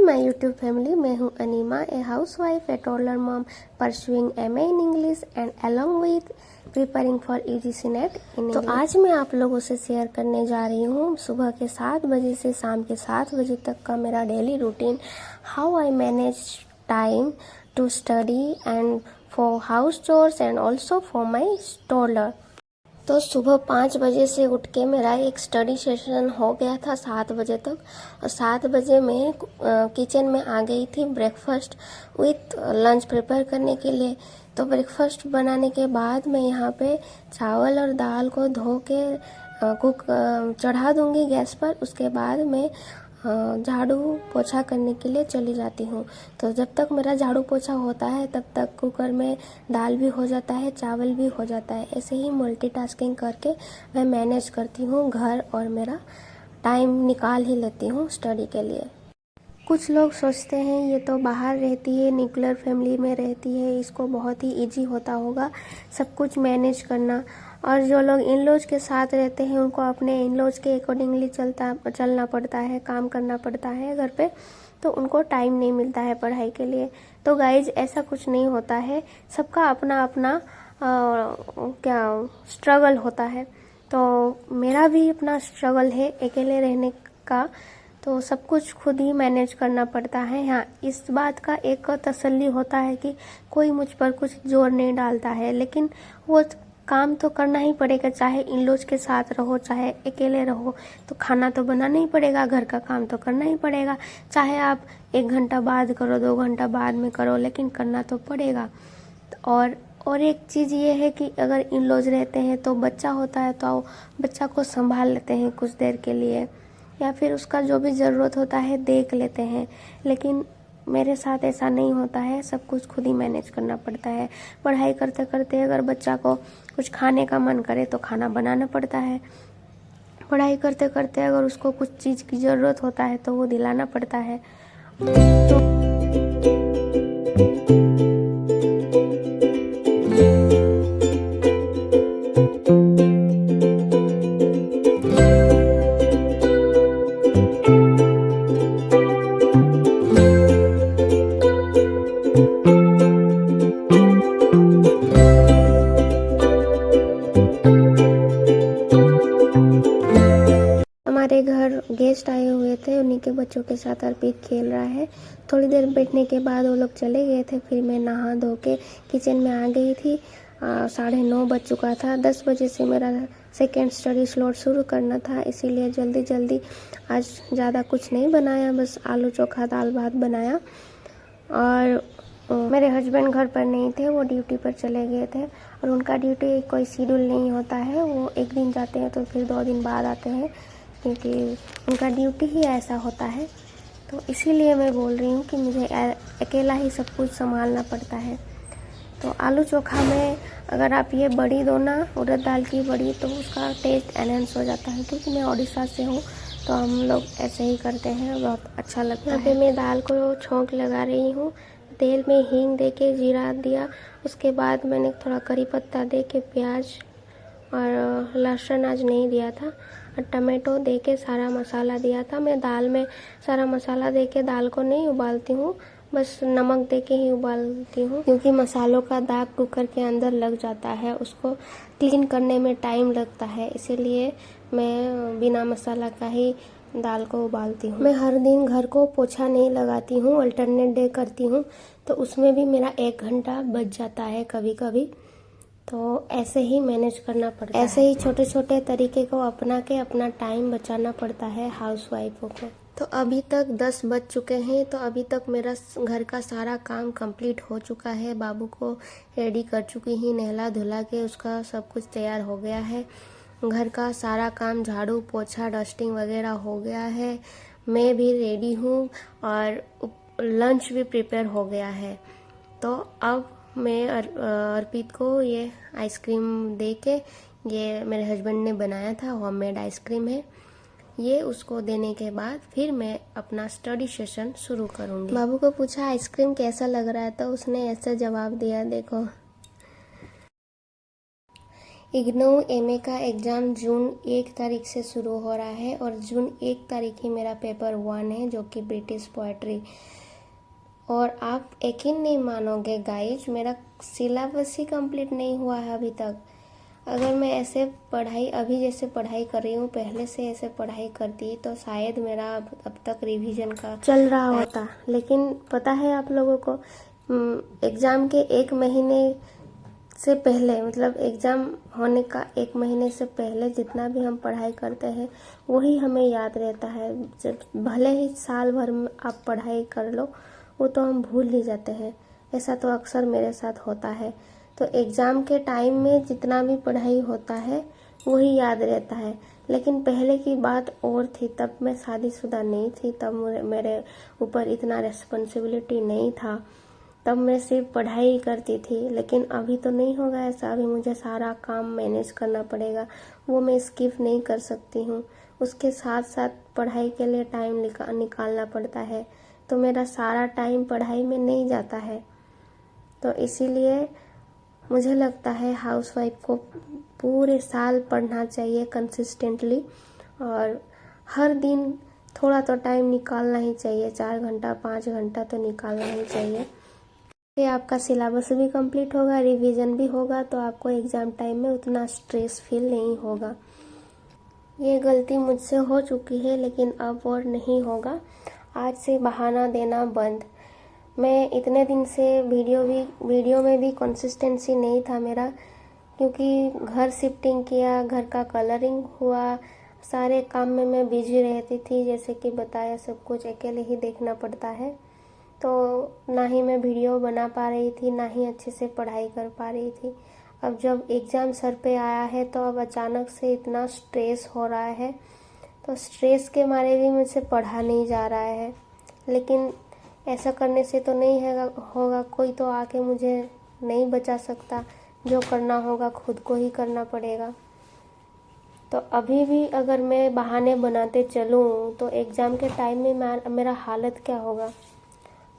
My YouTube family, मैं हूं Anima, a housewife, a toddler mom pursuing MA in English and along with preparing for UGC NET in. तो आज मैं आप लोगों से शेयर करने जा रही हूं सुबह के 7 बजे से शाम के 7 बजे तक का मेरा daily routine, how I manage time to study and for house chores and also for my toddler. तो सुबह 5 बजे से उठ के मेरा एक स्टडी सेशन हो गया था 7 बजे तक, और 7 बजे मैं किचन में आ गई थी ब्रेकफास्ट विथ लंच प्रिपेयर करने के लिए। तो ब्रेकफास्ट बनाने के बाद मैं यहाँ पे चावल और दाल को धो के कुक चढ़ा दूंगी गैस पर। उसके बाद मैं झाड़ू पोछा करने के लिए चली जाती हूँ। तो जब तक मेरा झाड़ू पोछा होता है तब तक कुकर में दाल भी हो जाता है, चावल भी हो जाता है। ऐसे ही मल्टीटास्किंग करके मैं मैनेज करती हूँ घर, और मेरा टाइम निकाल ही लेती हूँ स्टडी के लिए। कुछ लोग सोचते हैं ये तो बाहर रहती है, न्यूक्लियर फैमिली में रहती है, इसको बहुत ही इजी होता होगा सब कुछ मैनेज करना। और जो लोग इन लॉज के साथ रहते हैं उनको अपने इन लॉज के अकॉर्डिंगली चलना पड़ता है, काम करना पड़ता है घर पे, तो उनको टाइम नहीं मिलता है पढ़ाई के लिए। तो गाइज ऐसा कुछ नहीं होता है, सबका अपना अपना क्या स्ट्रगल होता है। तो मेरा भी अपना स्ट्रगल है अकेले रहने का, तो सब कुछ खुद ही मैनेज करना पड़ता है। हाँ, इस बात का एक तसल्ली होता है कि कोई मुझ पर कुछ जोर नहीं डालता है, लेकिन वो काम तो करना ही पड़ेगा, चाहे इन लॉज के साथ रहो चाहे अकेले रहो, तो खाना तो बनाना ही पड़ेगा, घर का काम तो करना ही पड़ेगा। चाहे आप 1 घंटा बाद करो, 2 घंटा बाद में करो, लेकिन करना तो पड़ेगा। और एक चीज़ ये है कि अगर इन लॉज रहते हैं तो बच्चा होता है तो बच्चा को संभाल लेते हैं कुछ देर के लिए, या फिर उसका जो भी ज़रूरत होता है देख लेते हैं। लेकिन मेरे साथ ऐसा नहीं होता है, सब कुछ खुद ही मैनेज करना पड़ता है। पढ़ाई करते करते अगर बच्चा को कुछ खाने का मन करे तो खाना बनाना पड़ता है। पढ़ाई करते करते अगर उसको कुछ चीज़ की ज़रूरत होता है तो वो दिलाना पड़ता है। तो हमारे घर गेस्ट आए हुए थे, उन्हीं के बच्चों के साथ अर्पित खेल रहा है। थोड़ी देर बैठने के बाद वो लोग चले गए थे, फिर मैं नहा धो के किचन में आ गई थी। 9:30 बज चुका था। 10 बजे से मेरा सेकेंड स्टडी स्लॉट शुरू करना था, इसीलिए जल्दी जल्दी आज ज़्यादा कुछ नहीं बनाया, बस आलू चोखा दाल भात बनाया। और मेरे हस्बैंड घर पर नहीं थे, वो ड्यूटी पर चले गए थे, और उनका ड्यूटी कोई शेड्यूल नहीं होता है, वो एक दिन जाते हैं तो फिर 2 दिन बाद आते हैं, क्योंकि उनका ड्यूटी ही ऐसा होता है। तो इसीलिए मैं बोल रही हूँ कि मुझे अकेला ही सब कुछ संभालना पड़ता है। तो आलू चोखा में अगर आप ये बड़ी दो ना, उड़द दाल की बड़ी, तो उसका टेस्ट एनहेंस हो जाता है। क्योंकि मैं उड़ीसा से हूँ तो हम लोग ऐसे ही करते हैं, बहुत अच्छा लगता है। यहाँ पे मैं दाल को छौंक लगा रही हूँ। तेल में हींग दे के जीरा दिया, उसके बाद मैंने थोड़ा करी पत्ता दे के प्याज और लहसुन आज नहीं दिया था, और टमाटो दे के सारा मसाला दिया था। मैं दाल में सारा मसाला दे के दाल को नहीं उबालती हूँ, बस नमक दे के ही उबालती हूँ, क्योंकि मसालों का दाग कुकर के अंदर लग जाता है, उसको क्लीन करने में टाइम लगता है, इसीलिए मैं बिना मसाला का ही दाल को उबालती हूँ। मैं हर दिन घर को पोछा नहीं लगाती हूँ, अल्टरनेट डे करती हूँ, तो उसमें भी मेरा 1 घंटा बच जाता है कभी कभी। तो ऐसे ही मैनेज करना पड़ता है। ऐसे ही छोटे छोटे तरीके को अपना के अपना टाइम बचाना पड़ता है हाउसवाइफों को। तो अभी तक 10 बज चुके हैं, तो अभी तक मेरा घर का सारा काम कंप्लीट हो चुका है। बाबू को रेडी कर चुकी ही, नहला धुला के उसका सब कुछ तैयार हो गया है। घर का सारा काम झाड़ू पोछा डस्टिंग वगैरह हो गया है। मैं भी रेडी हूँ और लंच भी प्रिपेयर हो गया है। तो अब मैं अर्पित को ये आइसक्रीम दे के, ये मेरे हस्बैंड ने बनाया था, होममेड आइसक्रीम है, ये उसको देने के बाद फिर मैं अपना स्टडी सेशन शुरू करूँगी। बाबू को पूछा आइसक्रीम कैसा लग रहा है, तो उसने ऐसा जवाब दिया, देखो इग्नू एमए का एग्ज़ाम जून 1 तारीख से शुरू हो रहा है और जून 1 तारीख ही मेरा पेपर 1 है, जो कि ब्रिटिश पोएट्री। और आप यकीन नहीं मानोगे गाइज, मेरा सिलेबस ही कंप्लीट नहीं हुआ है अभी तक। अगर मैं ऐसे पढ़ाई अभी जैसे पढ़ाई कर रही हूँ, पहले से ऐसे पढ़ाई करती तो शायद मेरा अब तक रिवीजन का चल रहा होता। लेकिन पता है आप लोगों को, एग्ज़ाम के 1 महीने से पहले, मतलब एग्ज़ाम होने का 1 महीने से पहले जितना भी हम पढ़ाई करते हैं वही हमें याद रहता है। जब भले ही साल भर में आप पढ़ाई कर लो, वो तो हम भूल ही जाते हैं। ऐसा तो अक्सर मेरे साथ होता है। तो एग्ज़ाम के टाइम में जितना भी पढ़ाई होता है वही याद रहता है। लेकिन पहले की बात और थी, तब मैं शादीशुदा नहीं थी, तब मेरे ऊपर इतना रिस्पॉन्सिबिलिटी नहीं था, तब मैं सिर्फ पढ़ाई करती थी। लेकिन अभी तो नहीं होगा ऐसा, अभी मुझे सारा काम मैनेज करना पड़ेगा, वो मैं स्किप नहीं कर सकती हूँ। उसके साथ साथ पढ़ाई के लिए टाइम निकालना पड़ता है, तो मेरा सारा टाइम पढ़ाई में नहीं जाता है। तो इसीलिए मुझे लगता है हाउसवाइफ को पूरे साल पढ़ना चाहिए कंसिस्टेंटली, और हर दिन थोड़ा तो टाइम निकालना ही चाहिए। 4 घंटा 5 घंटा तो निकालना ही चाहिए। ये आपका सिलेबस भी कंप्लीट होगा, रिवीजन भी होगा, तो आपको एग्ज़ाम टाइम में उतना स्ट्रेस फील नहीं होगा। ये गलती मुझसे हो चुकी है, लेकिन अब और नहीं होगा। आज से बहाना देना बंद। मैं इतने दिन से वीडियो में भी कंसिस्टेंसी नहीं था मेरा, क्योंकि घर शिफ्टिंग किया, घर का कलरिंग हुआ, सारे काम में मैं बिजी रहती थी। जैसे कि बताया, सब कुछ अकेले ही देखना पड़ता है, तो ना ही मैं वीडियो बना पा रही थी, ना ही अच्छे से पढ़ाई कर पा रही थी। अब जब एग्ज़ाम सर पे आया है तो अब अचानक से इतना स्ट्रेस हो रहा है, तो स्ट्रेस के मारे भी मुझसे पढ़ा नहीं जा रहा है। लेकिन ऐसा करने से तो नहीं होगा, कोई तो आके मुझे नहीं बचा सकता। जो करना होगा खुद को ही करना पड़ेगा। तो अभी भी अगर मैं बहाने बनाते चलूँ तो एग्ज़ाम के टाइम में मेरा हालत क्या होगा।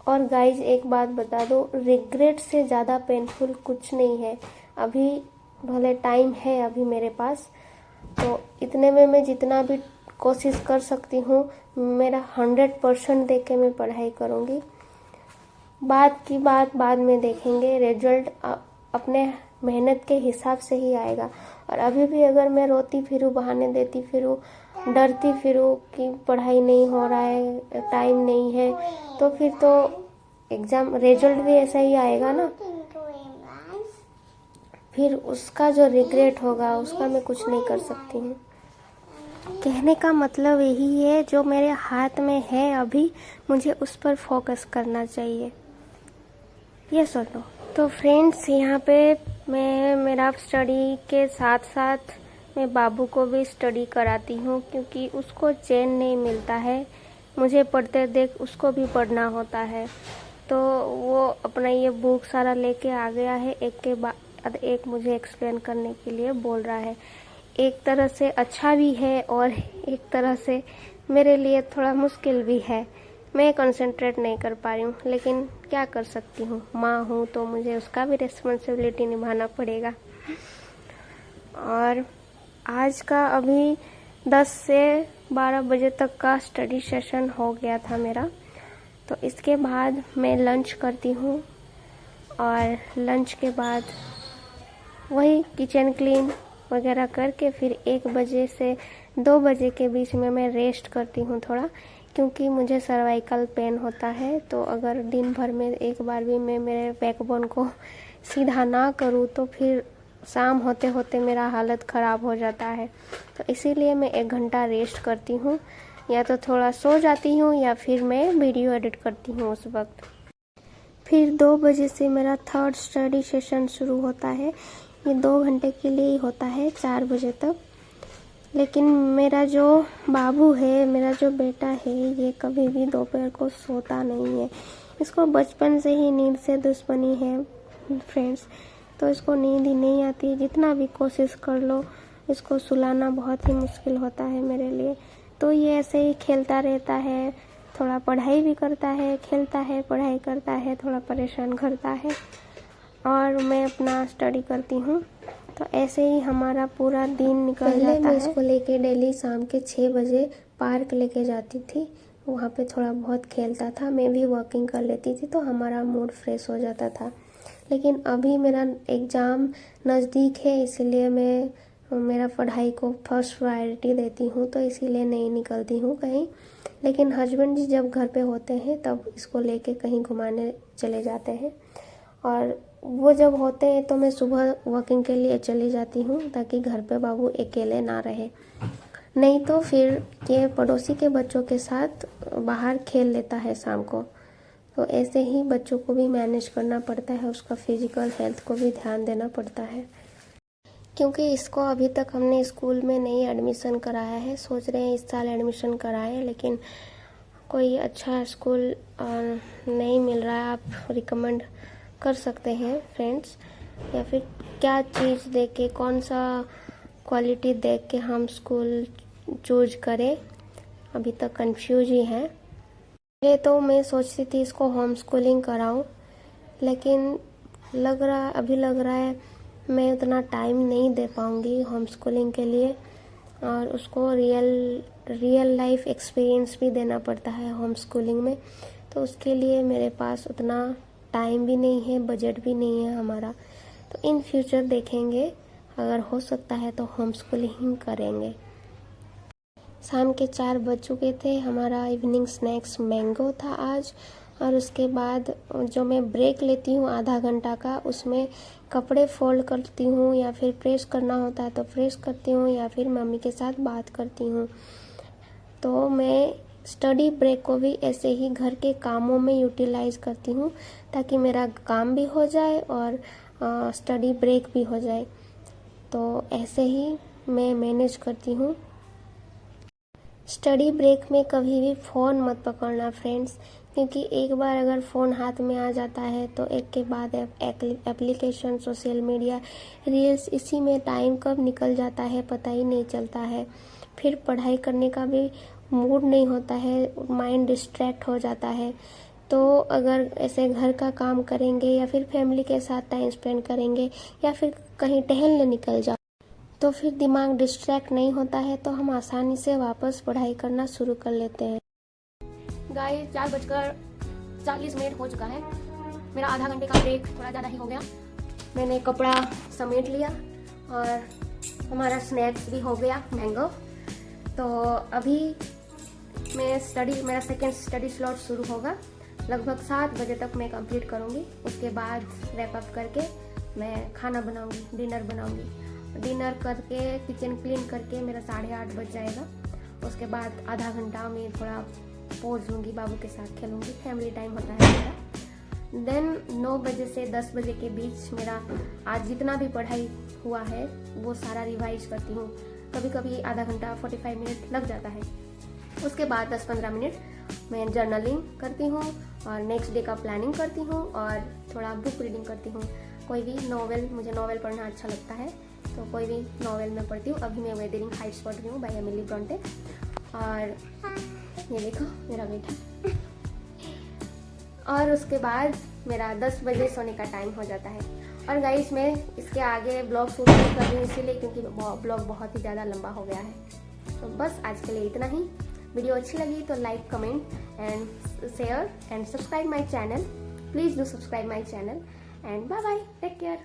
और गाइज एक बात बता दो, रिग्रेट से ज़्यादा पेनफुल कुछ नहीं है। अभी भले टाइम है अभी मेरे पास, तो इतने में मैं जितना भी कोशिश कर सकती हूँ, मेरा 100% दे के मैं पढ़ाई करूँगी। बात की बात बाद में देखेंगे, रिजल्ट अपने मेहनत के हिसाब से ही आएगा। और अभी भी अगर मैं रोती फिरूँ, बहाने देती फिरूँ, डरती फिरूँ कि पढ़ाई नहीं हो रहा है, टाइम नहीं है, तो फिर तो एग्ज़ाम रिजल्ट भी ऐसा ही आएगा ना। फिर उसका जो रिग्रेट होगा उसका मैं कुछ नहीं कर सकती हूँ। कहने का मतलब यही है, जो मेरे हाथ में है अभी, मुझे उस पर फोकस करना चाहिए। ये सुनो। तो फ्रेंड्स, यहाँ पे मैं मेरा स्टडी के साथ साथ मैं बाबू को भी स्टडी कराती हूँ, क्योंकि उसको चैन नहीं मिलता है। मुझे पढ़ते देख उसको भी पढ़ना होता है, तो वो अपना ये बुक सारा लेके आ गया है, एक के बाद एक मुझे एक्सप्लेन करने के लिए बोल रहा है। एक तरह से अच्छा भी है और एक तरह से मेरे लिए थोड़ा मुश्किल भी है। मैं कंसंट्रेट नहीं कर पा रही हूँ, लेकिन क्या कर सकती हूँ, माँ हूँ तो मुझे उसका भी रिस्पॉन्सिबिलिटी निभाना पड़ेगा। और आज का अभी 10 से 12 बजे तक का स्टडी सेशन हो गया था मेरा। तो इसके बाद मैं लंच करती हूँ, और लंच के बाद वही किचन क्लीन वगैरह करके फिर 1 बजे से 2 बजे के बीच में मैं रेस्ट करती हूँ थोड़ा, क्योंकि मुझे सर्वाइकल पेन होता है। तो अगर दिन भर में एक बार भी मैं मेरे बैकबोन को सीधा ना करूँ तो फिर शाम होते होते मेरा हालत ख़राब हो जाता है। तो इसीलिए मैं 1 घंटा रेस्ट करती हूँ, या तो थोड़ा सो जाती हूँ या फिर मैं वीडियो एडिट करती हूँ उस वक्त। फिर 2 बजे से मेरा 3rd स्टडी सेशन शुरू होता है। ये 2 घंटे के लिए ही होता है, 4 बजे तक। लेकिन मेरा जो बाबू है, मेरा जो बेटा है, ये कभी भी दोपहर को सोता नहीं है। इसको बचपन से ही नींद से दुश्मनी है फ्रेंड्स, तो इसको नींद ही नहीं आती। जितना भी कोशिश कर लो, इसको सुलाना बहुत ही मुश्किल होता है मेरे लिए। तो ये ऐसे ही खेलता रहता है, थोड़ा पढ़ाई भी करता है, खेलता है, पढ़ाई करता है, थोड़ा परेशान करता है, और मैं अपना स्टडी करती हूँ। तो ऐसे ही हमारा पूरा दिन निकल जाता है। मैं इसको लेके डेली शाम के 6 बजे पार्क लेके जाती थी, वहाँ पे थोड़ा बहुत खेलता था, मैं भी वॉकिंग कर लेती थी, तो हमारा मूड फ्रेश हो जाता था। लेकिन अभी मेरा एग्ज़ाम नज़दीक है, इसलिए मैं मेरा पढ़ाई को फर्स्ट प्रायोरिटी देती हूँ, तो इसीलिए नहीं निकलती हूँ कहीं। लेकिन हस्बैंड जी जब घर पे होते हैं तब इसको लेके कहीं घुमाने चले जाते हैं, और वो जब होते हैं तो मैं सुबह वॉकिंग के लिए चली जाती हूँ, ताकि घर पे बाबू अकेले ना रहे। नहीं तो फिर ये पड़ोसी के बच्चों के साथ बाहर खेल लेता है शाम को। तो ऐसे ही बच्चों को भी मैनेज करना पड़ता है, उसका फिजिकल हेल्थ को भी ध्यान देना पड़ता है। क्योंकि इसको अभी तक हमने स्कूल में नहीं एडमिशन कराया है, सोच रहे हैं इस साल एडमिशन कराएं, लेकिन कोई अच्छा स्कूल नहीं मिल रहा है। आप रिकमेंड कर सकते हैं फ्रेंड्स, या फिर क्या चीज़ देख के, कौन सा क्वालिटी देख के हम स्कूल चूज करें, अभी तक कंफ्यूज ही है। ये तो मैं सोचती थी इसको होम स्कूलिंग कराऊँ, लेकिन अभी लग रहा है मैं उतना टाइम नहीं दे पाऊँगी होम स्कूलिंग के लिए, और उसको रियल लाइफ एक्सपीरियंस भी देना पड़ता है होम स्कूलिंग में, तो उसके लिए मेरे पास उतना टाइम भी नहीं है, बजट भी नहीं है हमारा। तो इन फ्यूचर देखेंगे, अगर हो सकता है तो होम स्कूलिंग करेंगे। शाम के 4 बज चुके थे, हमारा इवनिंग स्नैक्स मैंगो था आज, और उसके बाद जो मैं ब्रेक लेती हूँ आधा घंटा का, उसमें कपड़े फोल्ड करती हूँ, या फिर प्रेस करना होता है तो प्रेस करती हूँ, या फिर मम्मी के साथ बात करती हूँ। तो मैं स्टडी ब्रेक को भी ऐसे ही घर के कामों में यूटिलाइज करती हूँ, ताकि मेरा काम भी हो जाए और स्टडी ब्रेक भी हो जाए। तो ऐसे ही मैं मैनेज करती हूँ। स्टडी ब्रेक में कभी भी फ़ोन मत पकड़ना फ्रेंड्स, क्योंकि एक बार अगर फ़ोन हाथ में आ जाता है तो एक के बाद एप्लीकेशन, सोशल मीडिया, रील्स, इसी में टाइम कब निकल जाता है पता ही नहीं चलता है। फिर पढ़ाई करने का भी मूड नहीं होता है, माइंड डिस्ट्रैक्ट हो जाता है। तो अगर ऐसे घर का काम करेंगे, या फिर फैमिली के साथ टाइम स्पेंड करेंगे, या फिर कहीं टहलने निकल जाओ, तो फिर दिमाग डिस्ट्रैक्ट नहीं होता है, तो हम आसानी से वापस पढ़ाई करना शुरू कर लेते हैं। गाइस 4:40 हो चुका है, मेरा आधा घंटे का ब्रेक थोड़ा ज़्यादा ही हो गया। मैंने कपड़ा समेट लिया और हमारा स्नैक्स भी हो गया मैंगो। तो अभी मेरा सेकेंड स्टडी स्लॉट शुरू होगा, लगभग 7 बजे तक मैं कंप्लीट करूँगी। उसके बाद रैप अप करके मैं खाना बनाऊँगी, डिनर बनाऊँगी। डिनर करके किचन क्लीन करके मेरा 8:30 बज जाएगा। उसके बाद आधा घंटा मैं थोड़ा पोज लूँगी, बाबू के साथ खेलूँगी, फैमिली टाइम होता है मेरा। देन 9 बजे से 10 बजे के बीच मेरा आज जितना भी पढ़ाई हुआ है वो सारा रिवाइज करती हूँ। कभी कभी आधा घंटा 45 मिनट लग जाता है। उसके बाद 10-15 मिनट मैं जर्नलिंग करती हूँ और नेक्स्ट डे का प्लानिंग करती हूँ, और थोड़ा बुक रीडिंग करती हूँ। कोई भी नॉवेल, मुझे नॉवेल पढ़ना अच्छा लगता है, तो कोई भी नॉवेल मैं पढ़ती हूँ। अभी मैं वेदरिंग हाइट्स पढ़ रही हूँ बाय एमिली ब्रॉन्टे। और ये देखो मेरा बेटा। और उसके बाद मेरा 10 बजे सोने का टाइम हो जाता है। और गाइस मैं इसके आगे ब्लॉग शूट नहीं कर रही हूँ इसीलिए, क्योंकि ब्लॉग बहुत ही ज़्यादा लंबा हो गया है। तो बस आज के लिए इतना ही। वीडियो अच्छी लगी तो like, comment and share and subscribe my channel. Please do subscribe my channel and bye bye, take care.